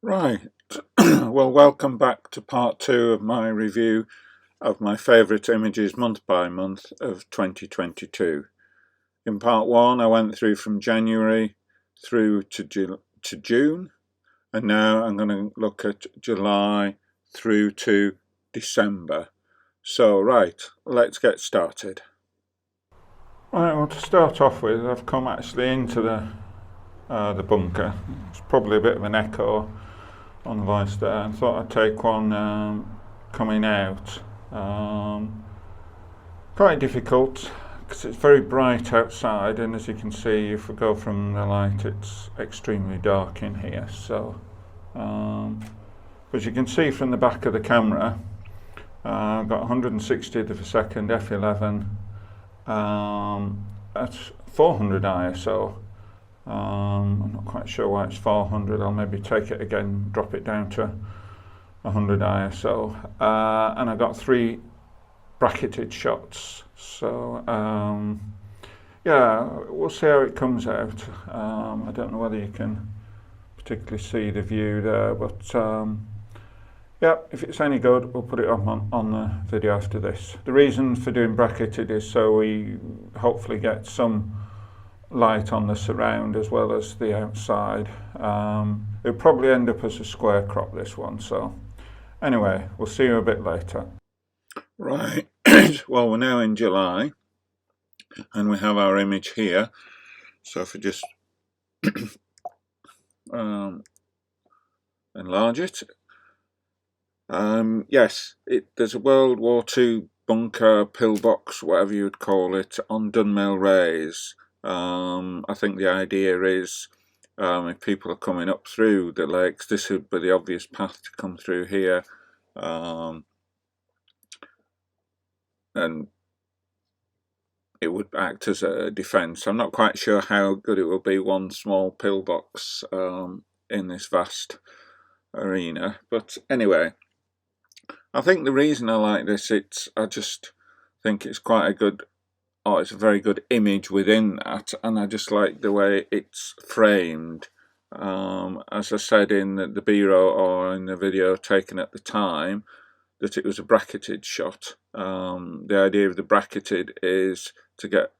Right, well, welcome back to part two of my review of my favourite images month by month of 2022. In part one, I went through from January through to June, and now I'm going to look at July through to December. So, right, let's get started. Right, well, to start off with, I've come actually into the bunker. It's probably a bit of an echo on the voice there. I thought I'd take one coming out. Quite difficult because it's very bright outside, and as you can see, if we go from the light, it's extremely dark in here. So, as you can see from the back of the camera, I've got 160th of a second f11 at 400 ISO. I'm not quite sure why it's 400. I'll maybe take it again, drop it down to 100 ISO. And I got 3 bracketed shots. So yeah, we'll see how it comes out. I don't know whether you can particularly see the view there, but yeah, if it's any good, we'll put it up on the video after this. The reason for doing bracketed is so we hopefully get some light on the surround as well as the outside. It'll probably end up as a square crop, this one. So anyway, we'll see you a bit later. Right, well, we're now in July and we have our image here. So if we just enlarge it. Yes, there's a World War II bunker, pillbox, whatever you would call it, on Dunmail Raise. I think the idea is if people are coming up through the lakes, this would be the obvious path to come through here, and it would act as a defence. I'm not quite sure how good it will be, one small pillbox in this vast arena, but anyway, I think the reason I like this, I just think it's quite a good, it's a very good image within that, and I just like the way it's framed. As I said in the B-roll or in the video taken at the time, that it was a bracketed shot. The idea of the bracketed is to get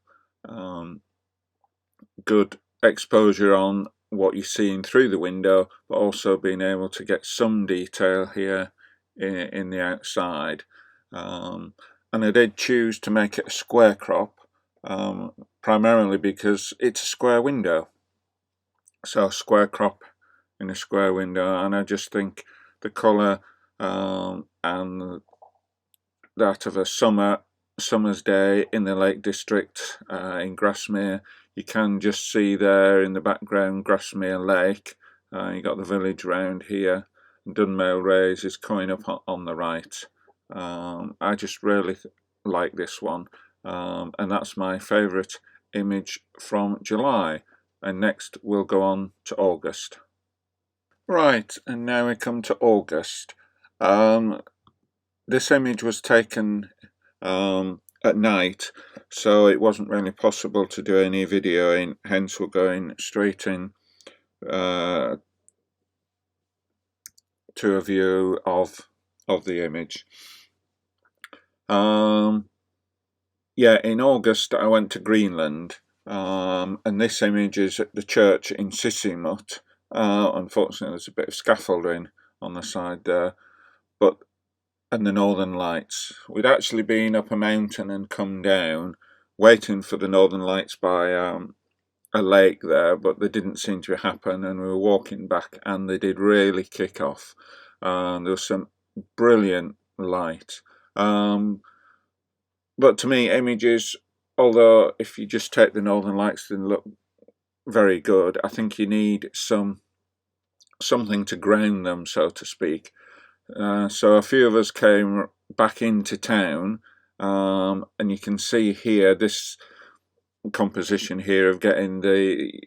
good exposure on what you're seeing through the window, but also being able to get some detail here in the outside. And I did choose to make it a square crop, primarily because it's a square window. So square crop in a square window, and I just think the colour and that of a summer's day in the Lake District in Grasmere, you can just see there in the background Grasmere Lake. You got the village round here. Dunmail Raise is coming up on the right. I just really like this one, and that's my favourite image from July. And next we'll go on to August. Right, and now we come to August. This image was taken at night, so it wasn't really possible to do any videoing, hence we're going straight in to a view of the image. Yeah, in August I went to Greenland, and this image is at the church in Sissimut. Unfortunately, there's a bit of scaffolding on the side there, and the Northern Lights. We'd actually been up a mountain and come down, waiting for the Northern Lights by a lake there, but they didn't seem to happen, and we were walking back and they did really kick off. There was some brilliant light. But to me, images, although if you just take the Northern Lights, they look very good, I think you need something to ground them, so to speak. So a few of us came back into town, and you can see here this composition here of getting the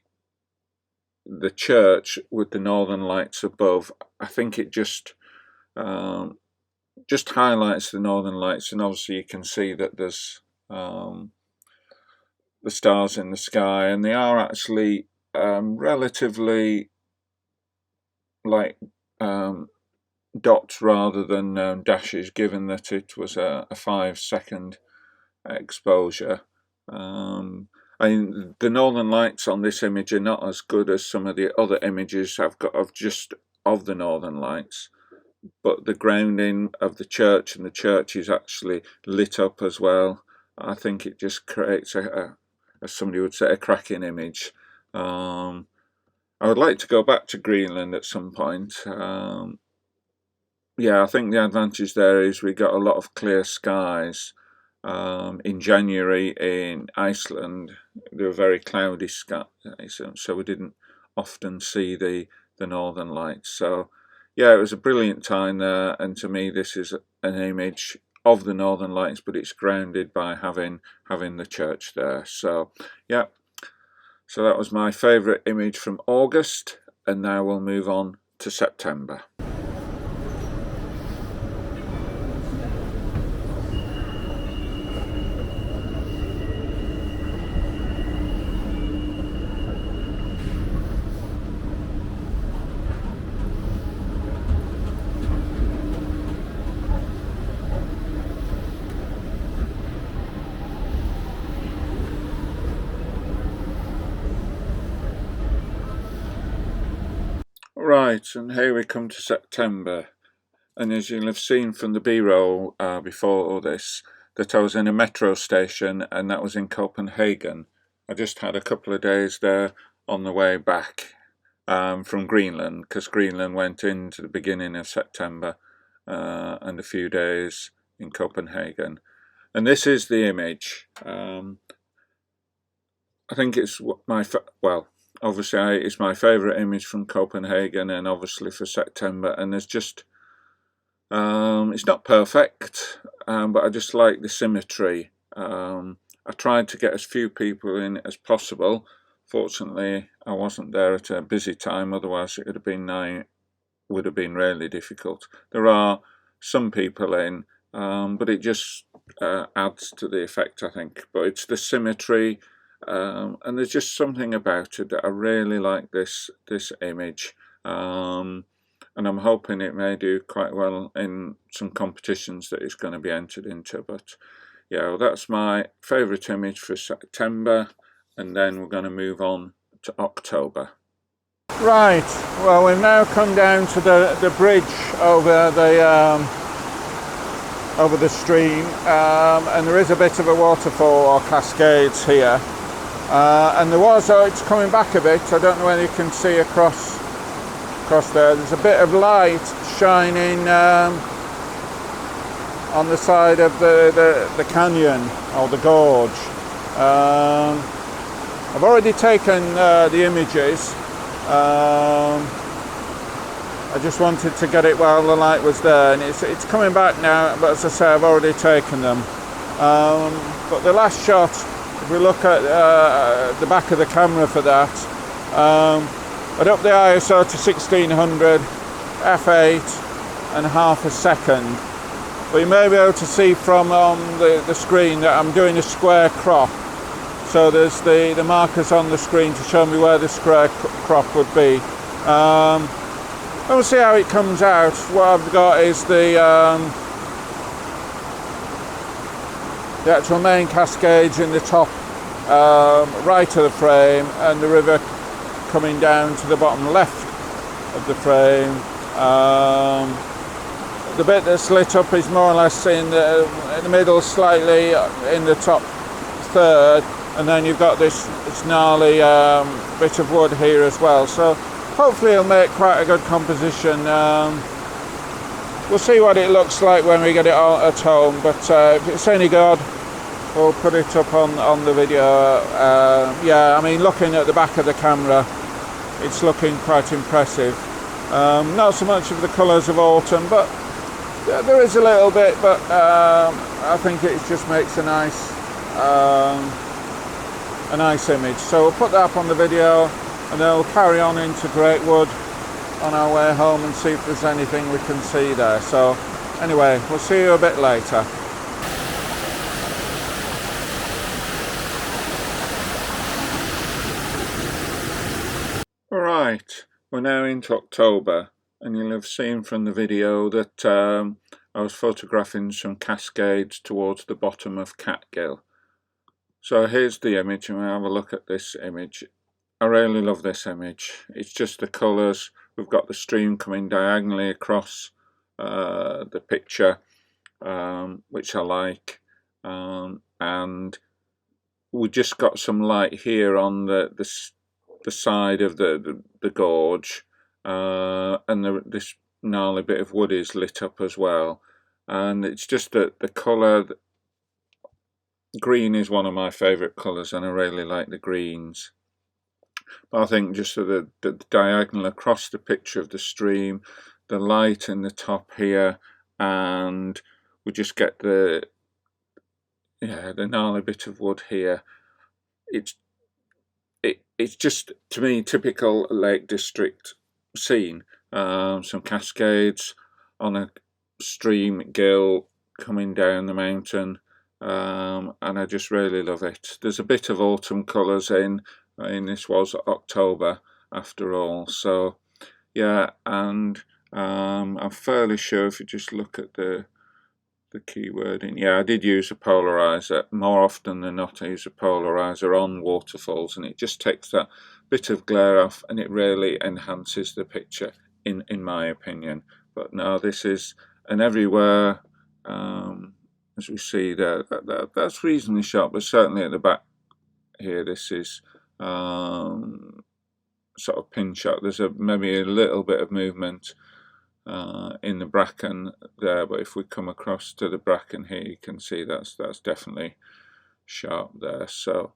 church with the Northern Lights above. I think it just highlights the Northern Lights, and obviously you can see that there's the stars in the sky, and they are actually relatively like dots rather than dashes, given that it was a 5-second exposure. The Northern Lights on this image are not as good as some of the other images I've got of the Northern Lights, but the grounding of the church, and the church is actually lit up as well. I think it just creates as somebody would say, a cracking image. I would like to go back to Greenland at some point. Yeah, I think the advantage there is we got a lot of clear skies. In January in Iceland, there were very cloudy skies, so we didn't often see the Northern Lights. So yeah, it was a brilliant time there, and to me this is an image of the Northern Lights, but it's grounded by having the church there. So yeah, so that was my favourite image from August, and now we'll move on to September. Right, and here we come to September, and as you'll have seen from the B-roll before this, that I was in a metro station, and that was in Copenhagen. I just had a couple of days there on the way back from Greenland, because Greenland went into the beginning of September, and a few days in Copenhagen. And this is the image. I think it's obviously it's my favourite image from Copenhagen, and obviously for September, and there's just it's not perfect, but I just like the symmetry. I tried to get as few people in as possible. Fortunately, I wasn't there at a busy time, otherwise it would have been really difficult. There are some people in, but it just adds to the effect, I think. But it's the symmetry, and there's just something about it that I really like this image, and I'm hoping it may do quite well in some competitions that it's going to be entered into. But yeah, well, that's my favourite image for September, and then we're going to move on to October. Right, well, we've now come down to the bridge over the stream, and there is a bit of a waterfall or cascades here, and it's coming back a bit. I don't know whether you can see across there. There's a bit of light shining on the side of the canyon or the gorge. I've already taken the images. I just wanted to get it while the light was there, and it's coming back now, but as I say, I've already taken them. But the last shot, if we look at the back of the camera for that, I'd up the ISO to 1600, f8 and half a second. But you may be able to see from the screen that I'm doing a square crop. So there's the markers on the screen to show me where the square crop would be. And we'll see how it comes out. What I've got is the actual main cascades in the top right of the frame, and the river coming down to the bottom left of the frame. The bit that's lit up is more or less in the middle, slightly in the top third, and then you've got this gnarly bit of wood here as well. So hopefully it'll make quite a good composition. We'll see what it looks like when we get it all at home, but if it's any good, we'll put it up on the video. Yeah, I mean, looking at the back of the camera, it's looking quite impressive. Not so much of the colours of autumn, but there is a little bit, but I think it just makes a nice image. So we'll put that up on the video, and then we'll carry on into Greatwood on our way home and see if there's anything we can see there. So anyway, we'll see you a bit later. Alright, we're now into October, and you'll have seen from the video that I was photographing some cascades towards the bottom of Catgill. So here's the image, and we'll have a look at this image. I really love this image. It's just the colours. We've got the stream coming diagonally across the picture, which I like, and we just got some light here on the side of the gorge, and this gnarly bit of wood is lit up as well, and it's just that the colour. Green is one of my favourite colours, and I really like the greens. But I think just the diagonal across the picture of the stream, the light in the top here, and we just get the gnarly bit of wood here. It's just, to me, typical Lake District scene. Some cascades on a stream gill coming down the mountain. And I just really love it. There's a bit of autumn colours in. This was October after all, so yeah. And I'm fairly sure if you just look at the keywording, yeah, I did use a polarizer. More often than not I use a polarizer on waterfalls, and it just takes that bit of glare off, and it really enhances the picture in my opinion. But no, this is an everywhere. As we see there, that's reasonably sharp, but certainly at the back here, this is sort of pin shot. There's maybe a little bit of movement in the bracken there, but if we come across to the bracken here, you can see that's definitely sharp there. So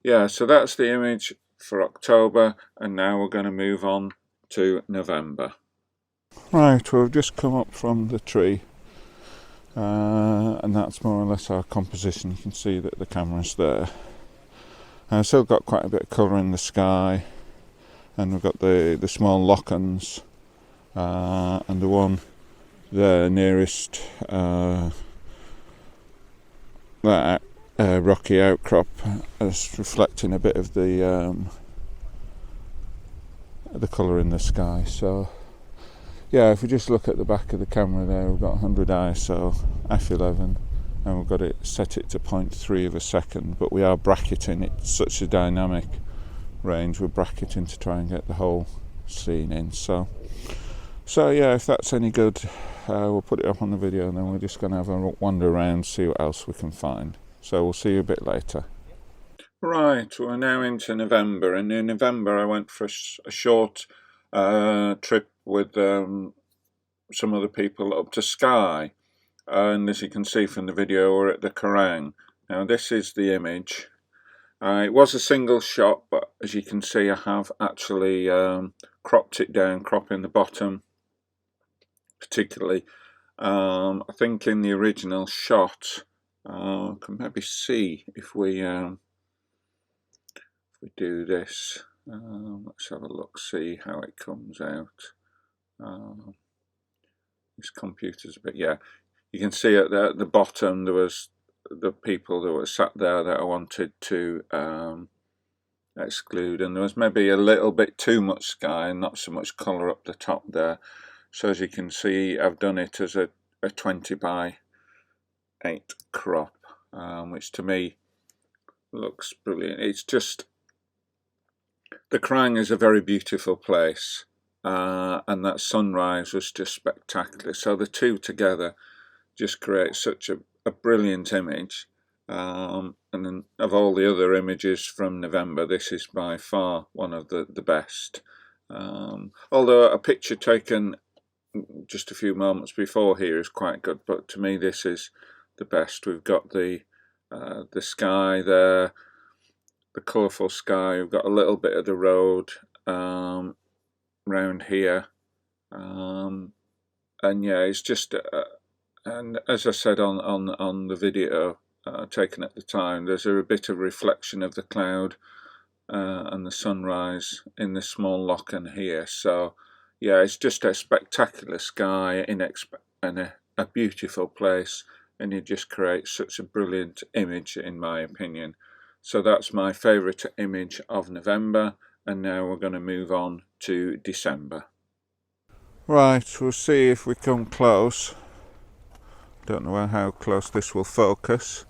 yeah, so that's the image for October, and now we're going to move on to November. Right, we've just come up from the tree. And that's more or less our composition. You can see that the camera's there. I've still got quite a bit of colour in the sky, and we've got the small lochans, and the one there nearest that rocky outcrop is reflecting a bit of the colour in the sky. So yeah, if we just look at the back of the camera there, we've got 100 ISO f11, and we've got it set it to 0.3 of a second, but we are bracketing. It's such a dynamic range, we're bracketing to try and get the whole scene in. So yeah, if that's any good, we'll put it up on the video, and then we're just going to have a wander around, see what else we can find. So we'll see you a bit later. Right, we're now into November, and in November I went for a short trip with some other people up to Skye, and as you can see from the video, we're at the Kerrang. Now this is the image. It was a single shot, but as you can see I have actually cropped it down, cropping the bottom particularly. I think in the original shot, I can maybe see if we do this. Let's have a look, see how it comes out. This computer's a bit, yeah. You can see at the bottom there was the people that were sat there that I wanted to exclude, and there was maybe a little bit too much sky and not so much colour up the top there. So as you can see, I've done it as a 20:8 crop, which to me looks brilliant. It's just, the Kerrang is a very beautiful place, and that sunrise was just spectacular. So the two together just create such a brilliant image. And then of all the other images from November, this is by far one of the best. Although a picture taken just a few moments before here is quite good, but to me this is the best. We've got the sky there, the colourful sky. We've got a little bit of the road round here, and yeah, it's just and as I said on the video taken at the time, there's a bit of reflection of the cloud and the sunrise in the small lochen here. So yeah, it's just a spectacular sky and a beautiful place, and it just creates such a brilliant image in my opinion. So that's my favourite image of November, and now we're going to move on to December. Right, we'll see if we come close. Don't know how close this will focus,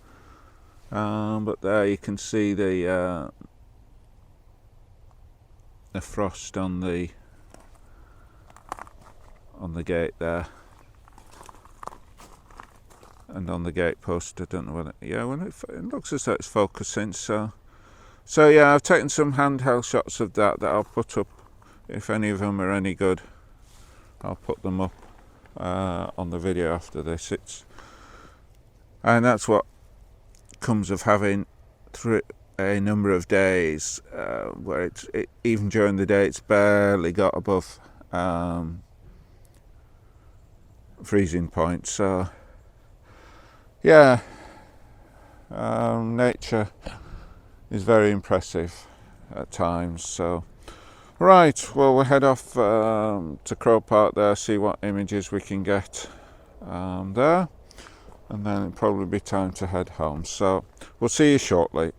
but there you can see the frost on the gate there, and on the gate post. I don't know whether, yeah, well, it looks as though it's focusing. So yeah, I've taken some handheld shots of that I'll put up. If any of them are any good, I'll put them up on the video after this. And that's what comes of having through a number of days where even during the day it's barely got above freezing point. So yeah, nature is very impressive at times. So right, well, we'll head off to Crow Park there, see what images we can get there, and then it'll probably be time to head home. So we'll see you shortly.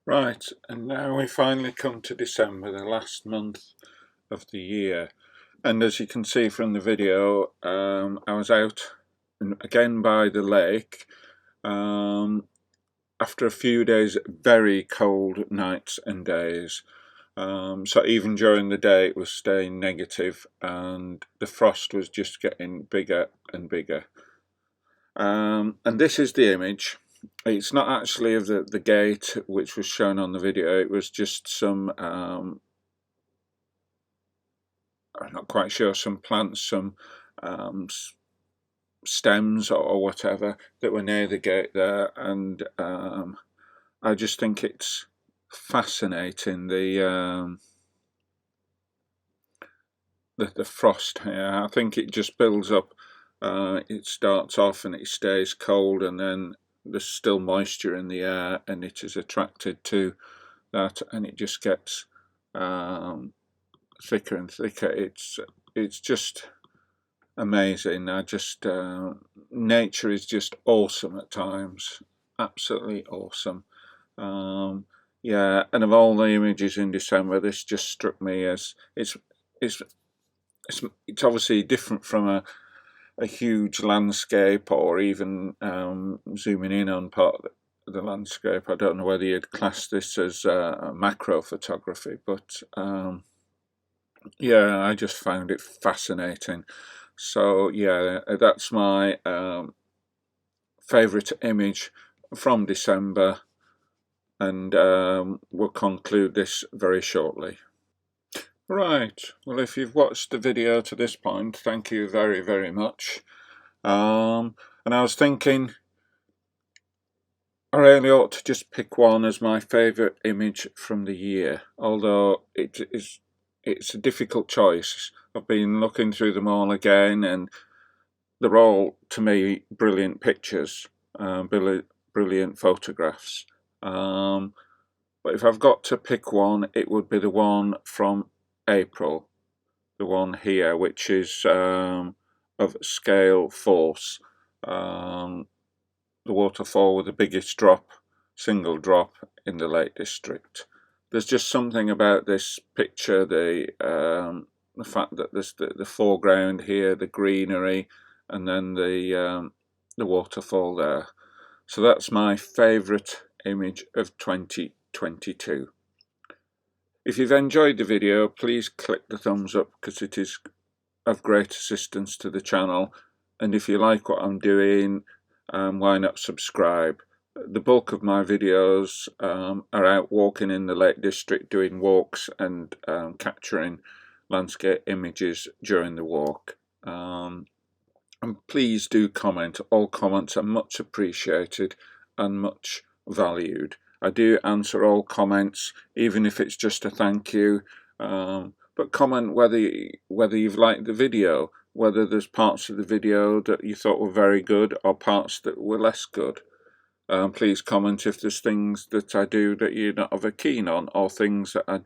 Right, and now we finally come to December, the last month of the year. And as you can see from the video, I was out again by the lake after a few days, very cold nights and days. So even during the day it was staying negative, and the frost was just getting bigger and bigger. And this is the image. It's not actually of the gate which was shown on the video. It was just some I'm not quite sure, some plants, some stems or whatever that were near the gate there. And I just think it's fascinating, the frost here. I think it just builds up. It starts off and it stays cold, and then there's still moisture in the air, and it is attracted to that, and it just gets thicker and thicker. It's just amazing. Nature is just awesome at times, absolutely awesome. Yeah, and of all the images in December, this just struck me as it's obviously different from a huge landscape, or even zooming in on part of the landscape. I don't know whether you'd class this as macro photography, but yeah, I just found it fascinating. So yeah, that's my favourite image from December, and we'll conclude this very shortly. Right, well, if you've watched the video to this point, thank you very, very much. And I was thinking I really ought to just pick one as my favourite image from the year, although it's a difficult choice. I've been looking through them all again, and they're all, to me, brilliant pictures, brilliant photographs. But if I've got to pick one, it would be the one from April, the one here, which is of scale force, the waterfall with the biggest single drop in the Lake District. There's just something about this picture, the fact that there's the foreground here, the greenery, and then the waterfall there. So that's my favourite image of 2022. If you've enjoyed the video, please click the thumbs up, because it is of great assistance to the channel. And if you like what I'm doing, why not subscribe? The bulk of my videos are out walking in the Lake District, doing walks and capturing landscape images during the walk. And please do comment. All comments are much appreciated and much valued. I do answer all comments, even if it's just a thank you. But comment whether you've liked the video, whether there's parts of the video that you thought were very good or parts that were less good. Please comment if there's things that I do that you're not over keen on, or things that I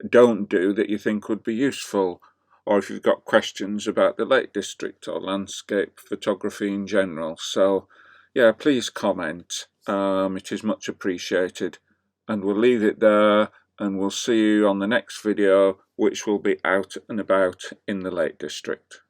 don't do that you think would be useful, or if you've got questions about the Lake District or landscape photography in general. So yeah, please comment. It is much appreciated, and we'll leave it there, and we'll see you on the next video which will be out and about in the Lake District.